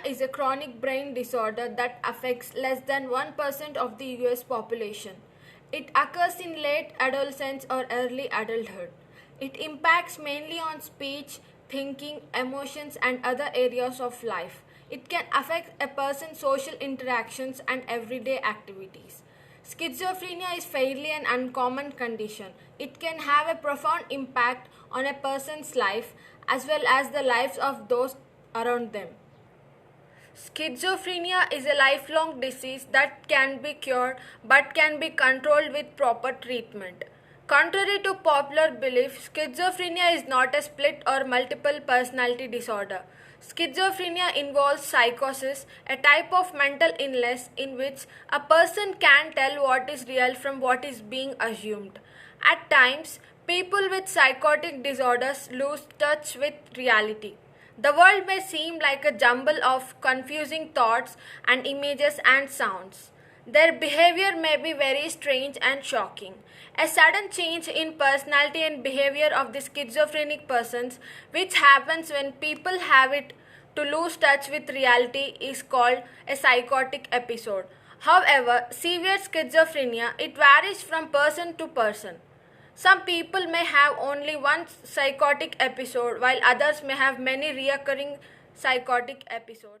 is a chronic brain disorder that affects less than 1% of the US population. It occurs in late adolescence or early adulthood. It impacts mainly on speech, thinking, emotions, and other areas of life. It can affect a person's social interactions and everyday activities. Schizophrenia is fairly an uncommon condition. It can have a profound impact on a person's life as well as the lives of those around them. Schizophrenia is a lifelong disease that can be cured but can be controlled with proper treatment. Contrary to popular belief, schizophrenia is not a split or multiple personality disorder. Schizophrenia involves psychosis, a type of mental illness in which a person can't tell what is real from what is being assumed. At times, people with psychotic disorders lose touch with reality. The world may seem like a jumble of confusing thoughts and images and sounds. Their behavior may be very strange and shocking. A sudden change in personality and behavior of the schizophrenic persons, which happens when people have it to lose touch with reality, is called a psychotic episode. However, severe schizophrenia, it varies from person to person. Some people may have only one psychotic episode while others may have many recurring psychotic episodes.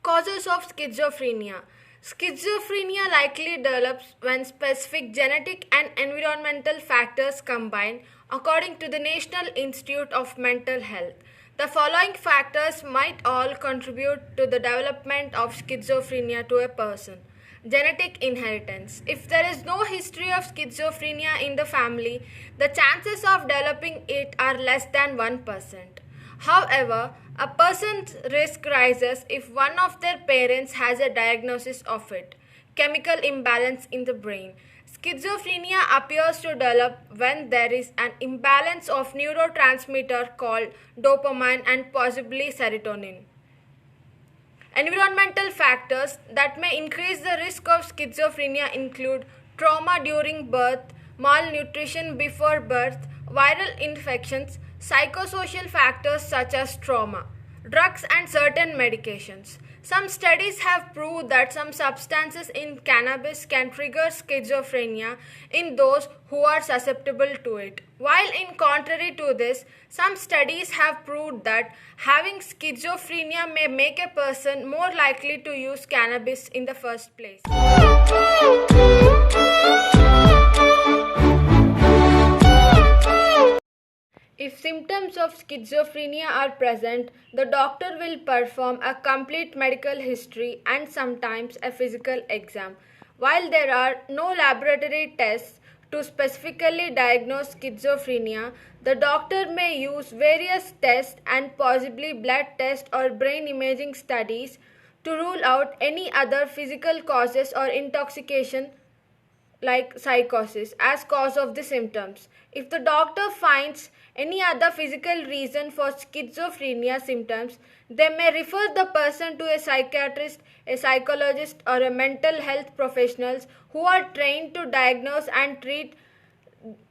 Causes of schizophrenia. Schizophrenia likely develops when specific genetic and environmental factors combine, according to the National Institute of Mental Health. The following factors might all contribute to the development of schizophrenia to a person. Genetic inheritance. If there is no history of schizophrenia in the family, the chances of developing it are less than 1%. However, a person's risk rises if one of their parents has a diagnosis of it. Chemical imbalance in the brain. Schizophrenia appears to develop when there is an imbalance of neurotransmitter called dopamine and possibly serotonin. Environmental factors that may increase the risk of schizophrenia include trauma during birth, malnutrition before birth, viral infections, psychosocial factors such as trauma, drugs and certain medications. Some studies have proved that some substances in cannabis can trigger schizophrenia in those who are susceptible to it. While in contrary to this, some studies have proved that having schizophrenia may make a person more likely to use cannabis in the first place. If symptoms of schizophrenia are present, the doctor will perform a complete medical history and sometimes a physical exam. While there are no laboratory tests to specifically diagnose schizophrenia, the doctor may use various tests and possibly blood tests or brain imaging studies to rule out any other physical causes or intoxication like psychosis as cause of the symptoms. If the doctor finds any other physical reason for schizophrenia symptoms, they may refer the person to a psychiatrist, a psychologist, or a mental health professionals who are trained to diagnose and treat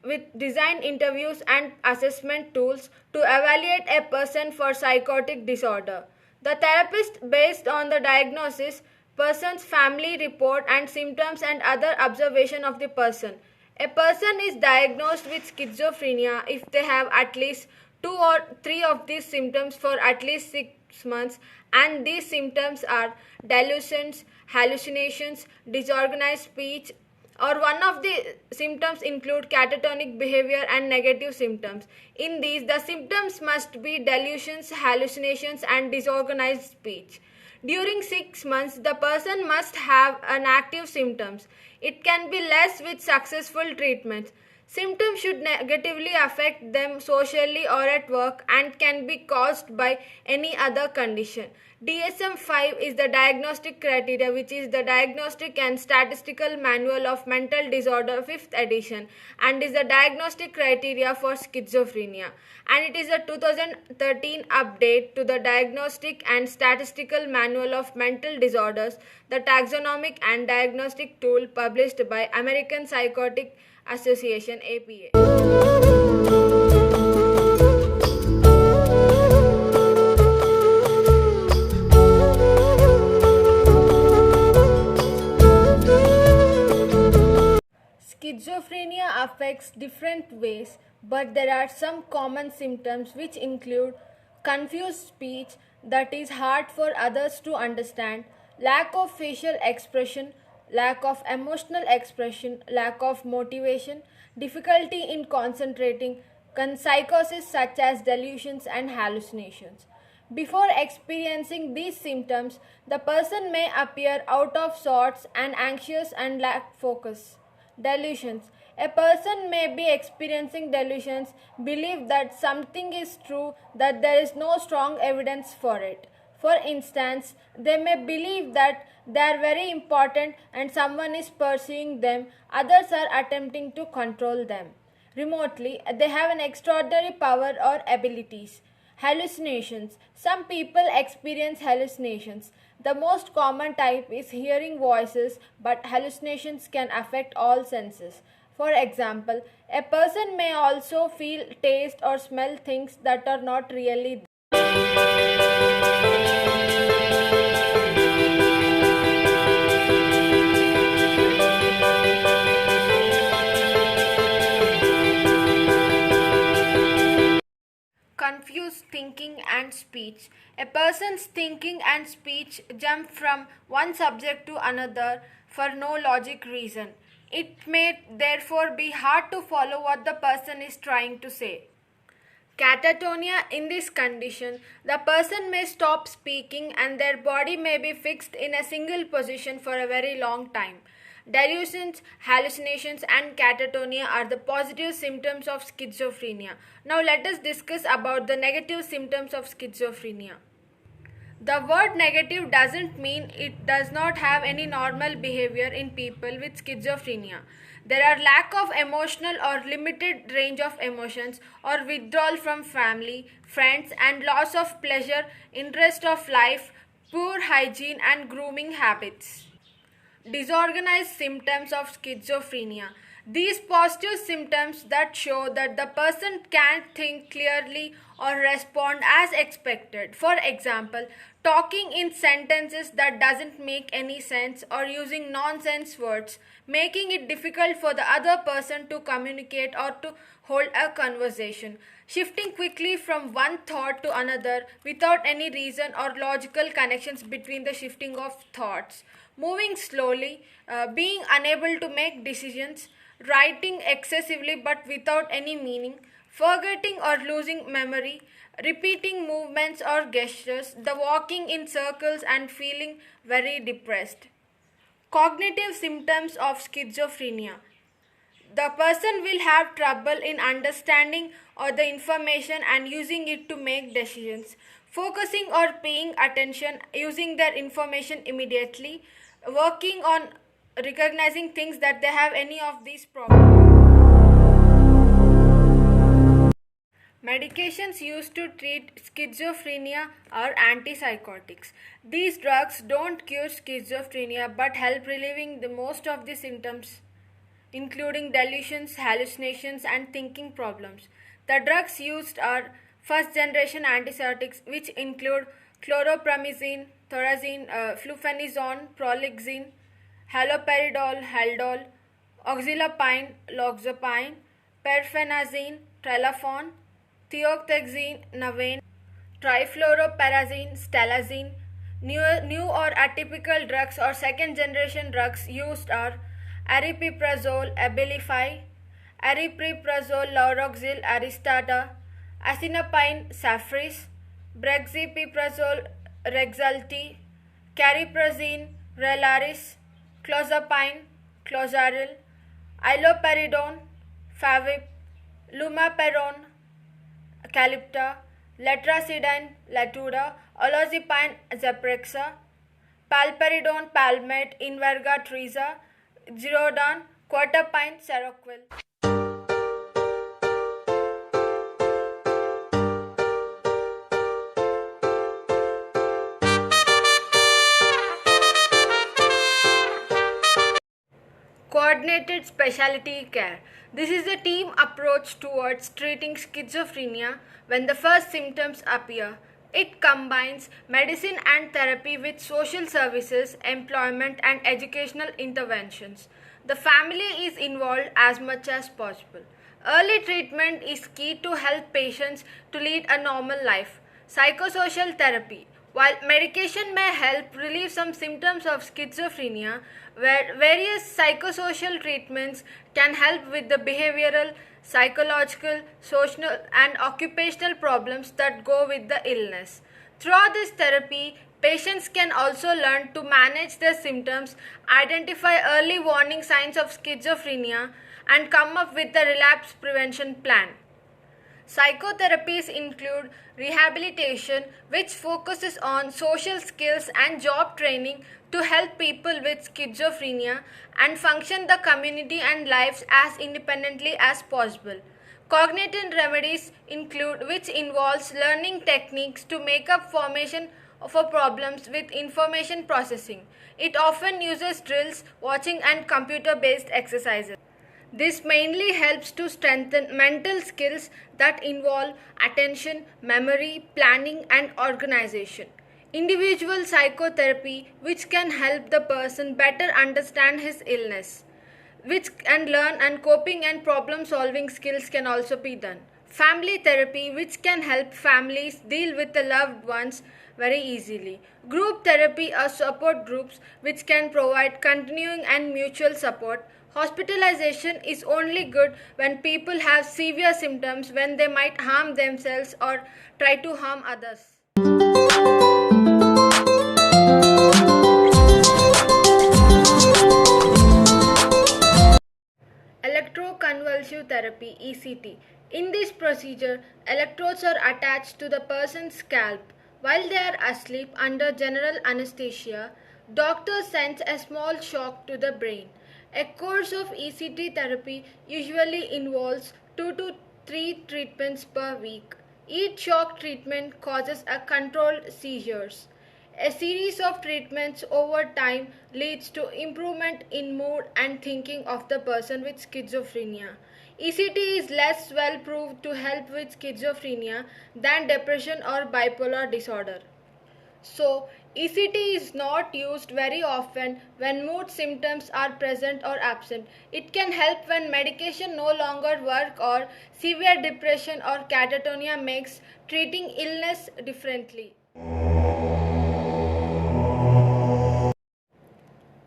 with design interviews and assessment tools to evaluate a person for psychotic disorder. The therapist, based on the diagnosis, person's family report and symptoms and other observation of the person. A person is diagnosed with schizophrenia if they have at least 2 or 3 of these symptoms for at least 6 months, and these symptoms are delusions, hallucinations, disorganized speech, or one of the symptoms include catatonic behavior and negative symptoms. In these, the symptoms must be delusions, hallucinations, and disorganized speech. During 6 months, the person must have an active symptoms. It can be less with successful treatments. Symptoms should negatively affect them socially or at work and can be caused by any other condition. DSM 5 is the diagnostic criteria, which is the Diagnostic and Statistical Manual of Mental Disorder 5th edition, and is the diagnostic criteria for schizophrenia. And it is a 2013 update to the Diagnostic and Statistical Manual of Mental Disorders, the taxonomic and diagnostic tool published by American Psychotic Association APA. Schizophrenia affects different ways, but there are some common symptoms which include confused speech that is hard for others to understand, lack of facial expression, lack of emotional expression, lack of motivation, difficulty in concentrating, psychosis such as delusions and hallucinations. Before experiencing these symptoms, the person may appear out of sorts and anxious and lack focus. Delusions. A person may be experiencing delusions, believe that something is true, that there is no strong evidence for it. For instance, they may believe that they are very important and someone is pursuing them, others are attempting to control them. Remotely, they have an extraordinary power or abilities. Hallucinations. Some people experience hallucinations. The most common type is hearing voices, but hallucinations can affect all senses. For example, a person may also feel, taste, or smell things that are not really confused thinking and speech. A person's thinking and speech jump from one subject to another for no logic reason. It may therefore be hard to follow what the person is trying to say. Catatonia. In this condition, the person may stop speaking and their body may be fixed in a single position for a very long time. Delusions, hallucinations, and catatonia are the positive symptoms of schizophrenia. Now let us discuss about the negative symptoms of schizophrenia. The word negative doesn't mean it does not have any normal behavior in people with schizophrenia. There are lack of emotional or limited range of emotions or withdrawal from family, friends, and loss of pleasure, interest of life, poor hygiene and grooming habits. Disorganized symptoms of schizophrenia. These positive symptoms that show that the person can't think clearly or respond as expected. For example, talking in sentences that doesn't make any sense or using nonsense words, making it difficult for the other person to communicate or to hold a conversation. Shifting quickly from one thought to another without any reason or logical connections between the shifting of thoughts. Moving slowly, being unable to make decisions, writing excessively but without any meaning, forgetting or losing memory, repeating movements or gestures, the walking in circles and feeling very depressed. Cognitive symptoms of schizophrenia. The person will have trouble in understanding or the information and using it to make decisions, focusing or paying attention, using their information immediately, working on recognizing things that they have any of these problems. Medications used to treat schizophrenia are antipsychotics. These drugs don't cure schizophrenia but help relieving the most of the symptoms, including delusions, hallucinations, and thinking problems. The drugs used are first generation antipsychotics, which include chlorpromazine, thorazine, fluphenazine, prolixin, haloperidol, Haldol, oxylapine, loxapine, perfenazine, trelafon, thioxazine, Navane, trifluoroperazine, stelazine. New or atypical drugs or second generation drugs used are aripiprazole, Abilify, aripiprazole, Lauroxil, Aristata, acinapine, Safris, brexpiprazole, Rexulti, cariprazine, Relaris, clozapine, Clozaril, iloperidone, Favip, lumaperidone, calypta, letracidine, latuda, olanzapine, zyprexa, palperidone, palmate, inverga, triza, Girodon, quercetin, seroquel. Coordinated specialty care. This is a team approach towards treating schizophrenia when the first symptoms appear. It combines medicine and therapy with social services, employment, and educational interventions. The family is involved as much as possible. Early treatment is key to help patients to lead a normal life. Psychosocial therapy. While medication may help relieve some symptoms of schizophrenia, where various psychosocial treatments can help with the behavioral, psychological, social, and occupational problems that go with the illness. Throughout this therapy, patients can also learn to manage their symptoms, identify early warning signs of schizophrenia, and come up with a relapse prevention plan. Psychotherapies include rehabilitation, which focuses on social skills and job training to help people with schizophrenia and function the community and lives as independently as possible. Cognitive remedies include which involves learning techniques to make up formation for problems with information processing. It often uses drills, watching and computer-based exercises. This mainly helps to strengthen mental skills that involve attention, memory, planning, and organization. Individual psychotherapy, which can help the person better understand his illness, which and learn and coping and problem solving skills can also be done. Family therapy, which can help families deal with the loved ones very easily. Group therapy or support groups, which can provide continuing and mutual support. Hospitalization is only good when people have severe symptoms, when they might harm themselves or try to harm others. Electroconvulsive therapy (ECT). In this procedure, electrodes are attached to the person's scalp. While they are asleep under general anesthesia, doctor sends a small shock to the brain. A course of ECT therapy usually involves 2 to 3 treatments per week. Each shock treatment causes a controlled seizures. A series of treatments over time leads to improvement in mood and thinking of the person with schizophrenia. ECT is less well proved to help with schizophrenia than depression or bipolar disorder. So, ECT is not used very often when mood symptoms are present or absent. It can help when medication no longer work or severe depression or catatonia makes treating illness differently.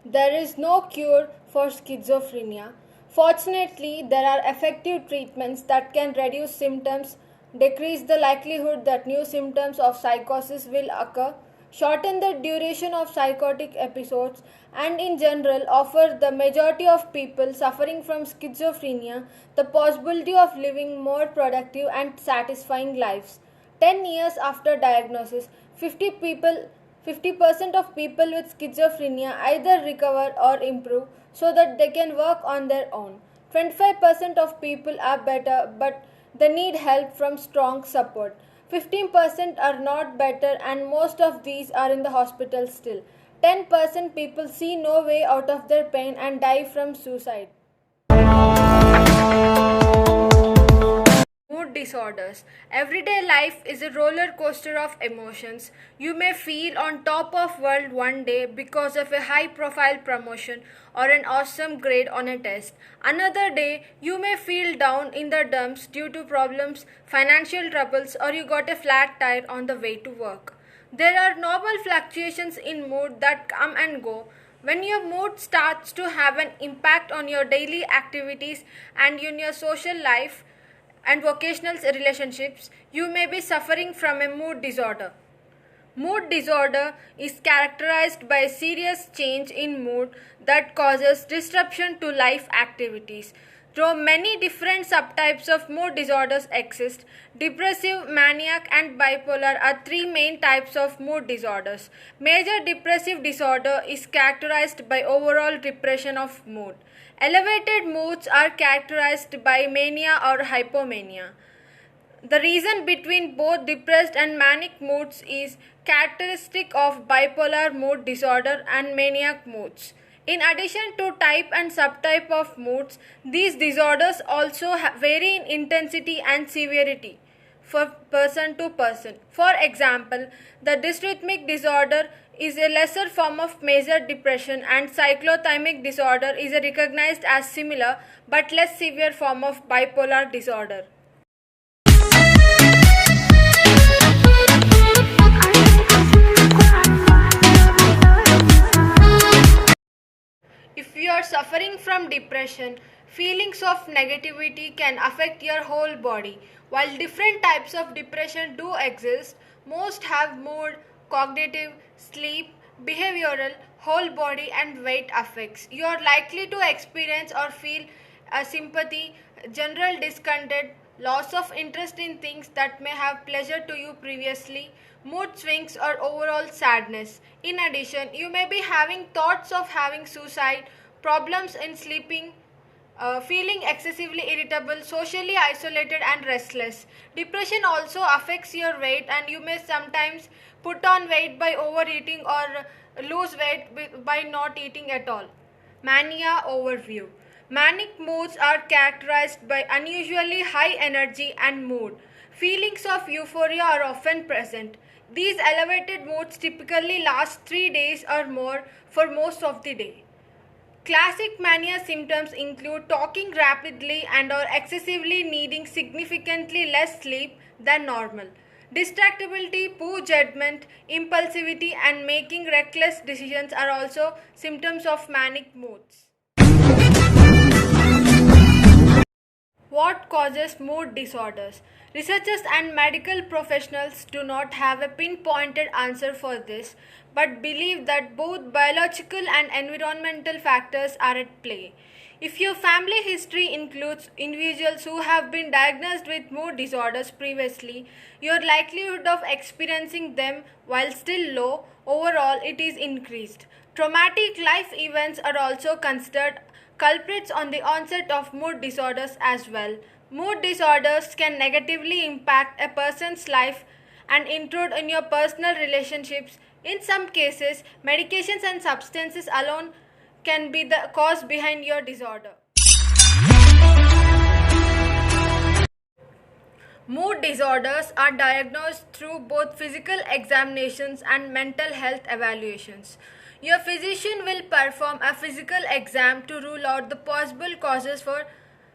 There is no cure for schizophrenia. Fortunately, there are effective treatments that can reduce symptoms, decrease the likelihood that new symptoms of psychosis will occur, shorten the duration of psychotic episodes, and in general offer the majority of people suffering from schizophrenia the possibility of living more productive and satisfying lives. 10 years after diagnosis, 50% of people with schizophrenia either recover or improve so that they can work on their own. 25% of people are better but they need help from strong support. 15% are not better and most of these are in the hospital still. 10% people see no way out of their pain and die from suicide. Mood disorders. Everyday life is a roller coaster of emotions. You may feel on top of world one day because of a high profile promotion or an awesome grade on a test. Another day you may feel down in the dumps due to problems, financial troubles, or you got a flat tire on the way to work. There are normal fluctuations in mood that come and go. When your mood starts to have an impact on your daily activities and in your social life and vocational relationships, you may be suffering from a mood disorder. Mood disorder is characterized by a serious change in mood that causes disruption to life activities. Though many different subtypes of mood disorders exist, depressive, maniac, and bipolar are three main types of mood disorders. Major depressive disorder is characterized by overall depression of mood. Elevated moods are characterized by mania or hypomania. The reason between both depressed and manic moods is characteristic of bipolar mood disorder and maniac moods. In addition to type and subtype of moods, these disorders also vary in intensity and severity for person to person. For example, the dysrhythmic disorder is a lesser form of major depression and cyclothymic disorder is recognized as similar but less severe form of bipolar disorder. If you are suffering from depression, feelings of negativity can affect your whole body. While different types of depression do exist, most have mood, cognitive, sleep, behavioral, whole body and weight effects. You are likely to experience or feel a sympathy, general discontent, loss of interest in things that may have pleasure to you previously, mood swings or overall sadness. In addition, you may be having thoughts of having suicide, problems in sleeping, feeling excessively irritable, socially isolated and restless. Depression also affects your weight and you may sometimes put on weight by overeating or lose weight by not eating at all. Mania overview. Manic moods are characterized by unusually high energy and mood. Feelings of euphoria are often present. These elevated moods typically last 3 days or more for most of the day. Classic mania symptoms include talking rapidly and or excessively needing significantly less sleep than normal. Distractibility, poor judgment, impulsivity and making reckless decisions are also symptoms of manic moods. What causes mood disorders? Researchers and medical professionals do not have a pinpointed answer for this, but believe that both biological and environmental factors are at play. If your family history includes individuals who have been diagnosed with mood disorders previously, your likelihood of experiencing them while still low, overall it is increased. Traumatic life events are also considered culprits on the onset of mood disorders as well. Mood disorders can negatively impact a person's life and intrude in your personal relationships. In some cases, medications and substances alone can be the cause behind your disorder. Mood disorders are diagnosed through both physical examinations and mental health evaluations. Your physician will perform a physical exam to rule out the possible causes for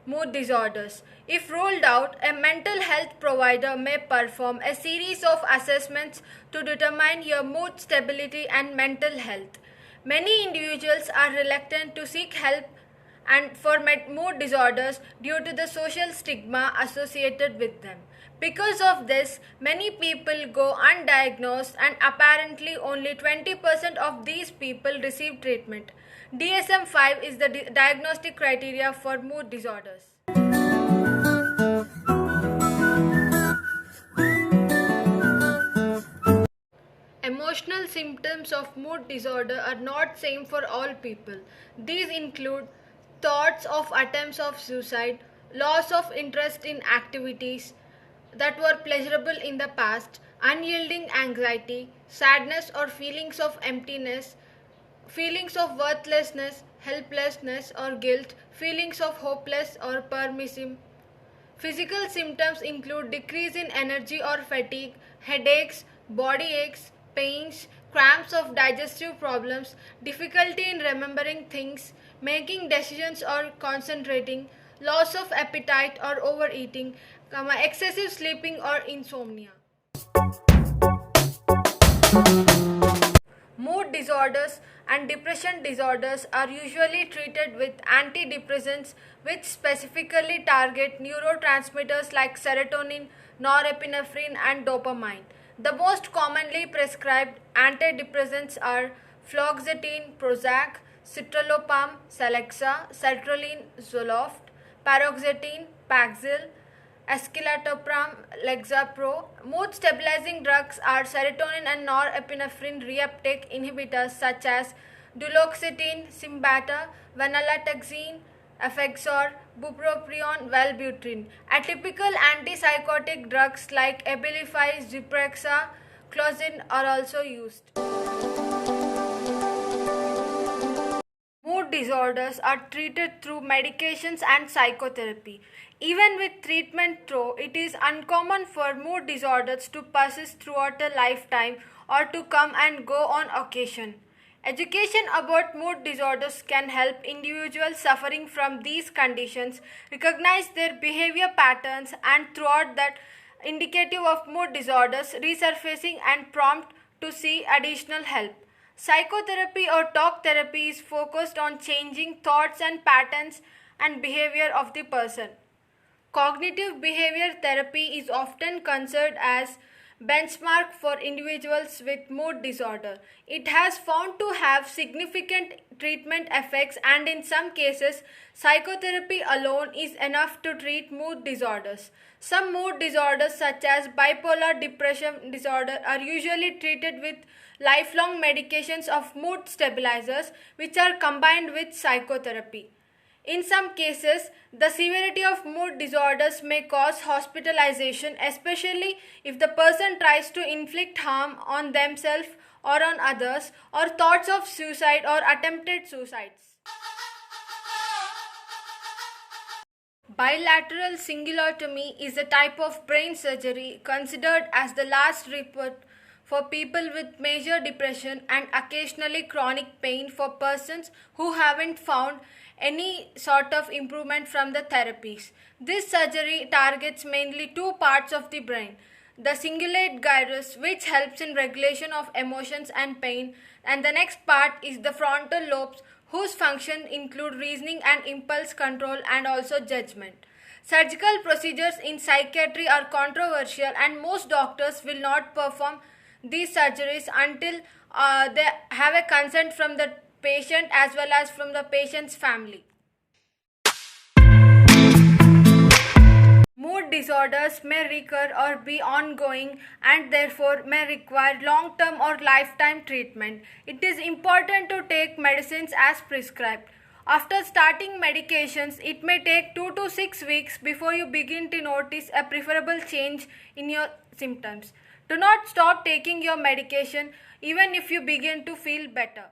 mood disorders. If ruled out, a mental health provider may perform a series of assessments to determine your mood stability and mental health. Many individuals are reluctant to seek help and for mood disorders due to the social stigma associated with them. Because of this, many people go undiagnosed and apparently only 20% of these people receive treatment. DSM-5 is the diagnostic criteria for mood disorders. Emotional symptoms of mood disorder are not same for all people. These include thoughts of attempts of suicide, loss of interest in activities that were pleasurable in the past, unyielding anxiety, sadness or feelings of emptiness, feelings of worthlessness, helplessness or guilt, feelings of hopeless or pessimism. Physical symptoms include decrease in energy or fatigue, headaches, body aches, pains, cramps of digestive problems, difficulty in remembering things, making decisions or concentrating, loss of appetite or overeating, excessive sleeping or insomnia. Mood disorders and depression disorders are usually treated with antidepressants which specifically target neurotransmitters like serotonin, norepinephrine and dopamine. The most commonly prescribed antidepressants are fluoxetine, Prozac, citalopram, Celexa, sertraline, Zoloft, paroxetine, Paxil, escitalopram, Lexapro. Mood stabilizing drugs are serotonin and norepinephrine reuptake inhibitors such as duloxetine, Simbata, venlafaxine, Effexor, bupropion, Wellbutrin. Atypical antipsychotic drugs like Abilify, Zyprexa, Clozin are also used. Mood disorders are treated through medications and psychotherapy. Even with treatment, though, it is uncommon for mood disorders to persist throughout a lifetime or to come and go on occasion. Education about mood disorders can help individuals suffering from these conditions recognize their behavior patterns and throughout that indicative of mood disorders resurfacing and prompt to see additional help. Psychotherapy or talk therapy is focused on changing thoughts and patterns and behavior of the person. Cognitive behavior therapy is often considered as benchmark for individuals with mood disorder. It has found to have significant treatment effects and in some cases psychotherapy alone is enough to treat mood disorders. Some mood disorders such as bipolar depression disorder are usually treated with lifelong medications of mood stabilizers which are combined with psychotherapy. In some cases, the severity of mood disorders may cause hospitalization, especially if the person tries to inflict harm on themselves or on others, or thoughts of suicide or attempted suicides. Bilateral cingulotomy is a type of brain surgery considered as the last resort for people with major depression and occasionally chronic pain for persons who haven't found any sort of improvement from the therapies. This surgery targets mainly two parts of the brain. The cingulate gyrus, which helps in regulation of emotions and pain, and the next part is the frontal lobes, whose functions include reasoning and impulse control and also judgment. Surgical procedures in psychiatry are controversial and most doctors will not perform these surgeries until they have a consent from the patient as well as from the patient's family. Mood disorders may recur or be ongoing and therefore may require long-term or lifetime treatment. It is important to take medicines as prescribed. After starting medications, it may take 2 to 6 weeks before you begin to notice a preferable change in your symptoms. Do not stop taking your medication even if you begin to feel better.